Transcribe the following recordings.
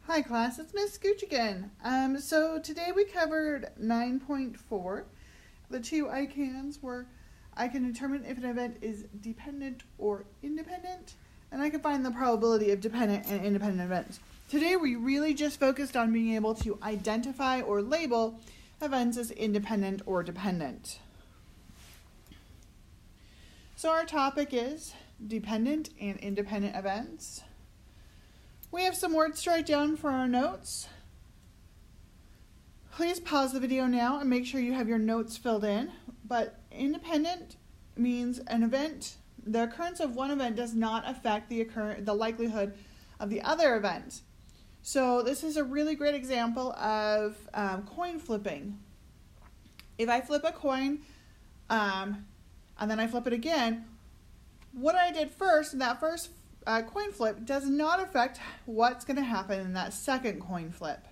Hi class, it's Miss Scooch again. So today we covered 9.4. The two ICANNs were I can determine if an event is dependent or independent, and I can find the probability of dependent and independent events. Today we really just focused on being able to identify or label events as independent or dependent. So our topic is dependent and independent events. We have some words to write down for our notes. Please pause the video now and make sure you have your notes filled in. But independent means an event, the occurrence of one event does not affect the likelihood of the other event. So this is a really great example of coin flipping. If I flip a coin and then I flip it again, what I did first in that first coin flip does not affect what's going to happen in that second coin flip.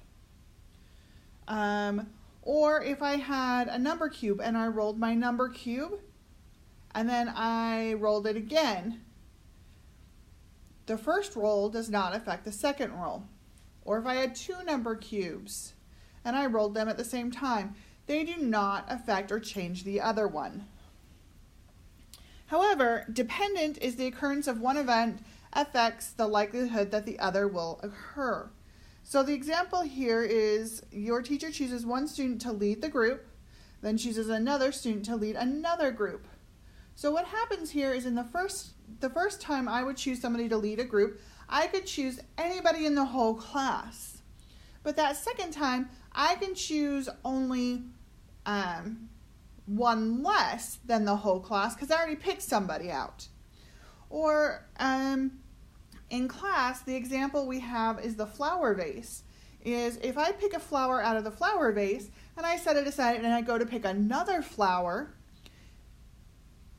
Or if I had a number cube and I rolled my number cube and then I rolled it again, the first roll does not affect the second roll. Or if I had two number cubes and I rolled them at the same time, they do not affect or change the other one. However, dependent is the occurrence of one event affects the likelihood that the other will occur. So the example here is your teacher chooses one student to lead the group, then chooses another student to lead another group. So what happens here is in the first time I would choose somebody to lead a group, I could choose anybody in the whole class. But that second time, I can choose only one less than the whole class because I already picked somebody out. Or in class, the example we have is the flower vase. Is if I pick a flower out of the flower vase and I set it aside and I go to pick another flower,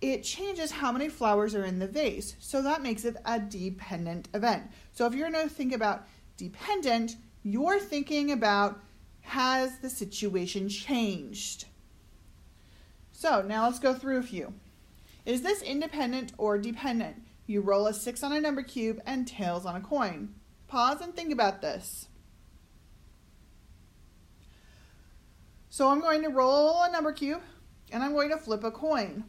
it changes how many flowers are in the vase. So that makes it a dependent event. So if you're going to think about dependent, you're thinking about has the situation changed? So now let's go through a few. Is this independent or dependent? You roll a 6 on a number cube and tails on a coin. Pause and think about this. So I'm going to roll a number cube and I'm going to flip a coin.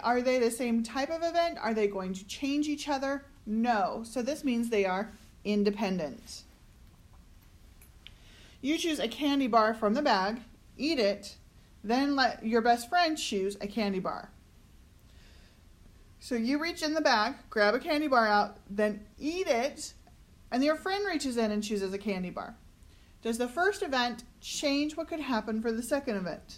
Are they the same type of event? Are they going to change each other? No. So this means they are independent. You choose a candy bar from the bag, eat it, then let your best friend choose a candy bar. So you reach in the bag, grab a candy bar out, then eat it, and your friend reaches in and chooses a candy bar. Does the first event change what could happen for the second event?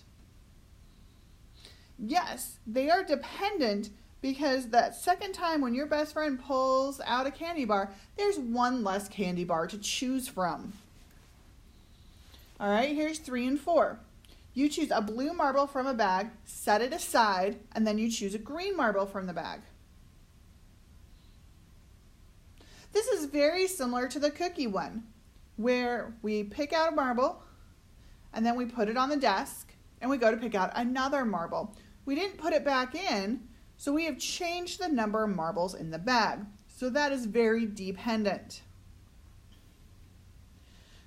Yes, they are dependent because that second time when your best friend pulls out a candy bar, there's one less candy bar to choose from. All right, here's 3 and 4. You choose a blue marble from a bag, set it aside, and then you choose a green marble from the bag. This is very similar to the cookie one, where we pick out a marble, and then we put it on the desk, and we go to pick out another marble. We didn't put it back in, so we have changed the number of marbles in the bag. So that is very dependent.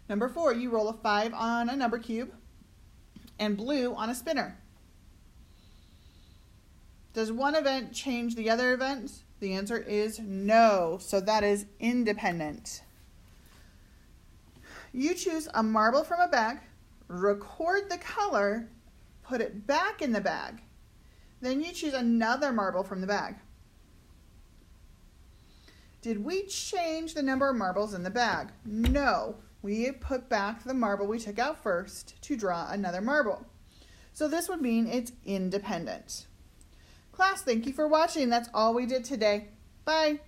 Number 4, you roll a 5 on a number cube and blue on a spinner. Does one event change the other event? The answer is no, so that is independent. You choose a marble from a bag, record the color, put it back in the bag. Then you choose another marble from the bag. Did we change the number of marbles in the bag? No. We put back the marble we took out first to draw another marble. So this would mean it's independent. Class, thank you for watching. That's all we did today. Bye.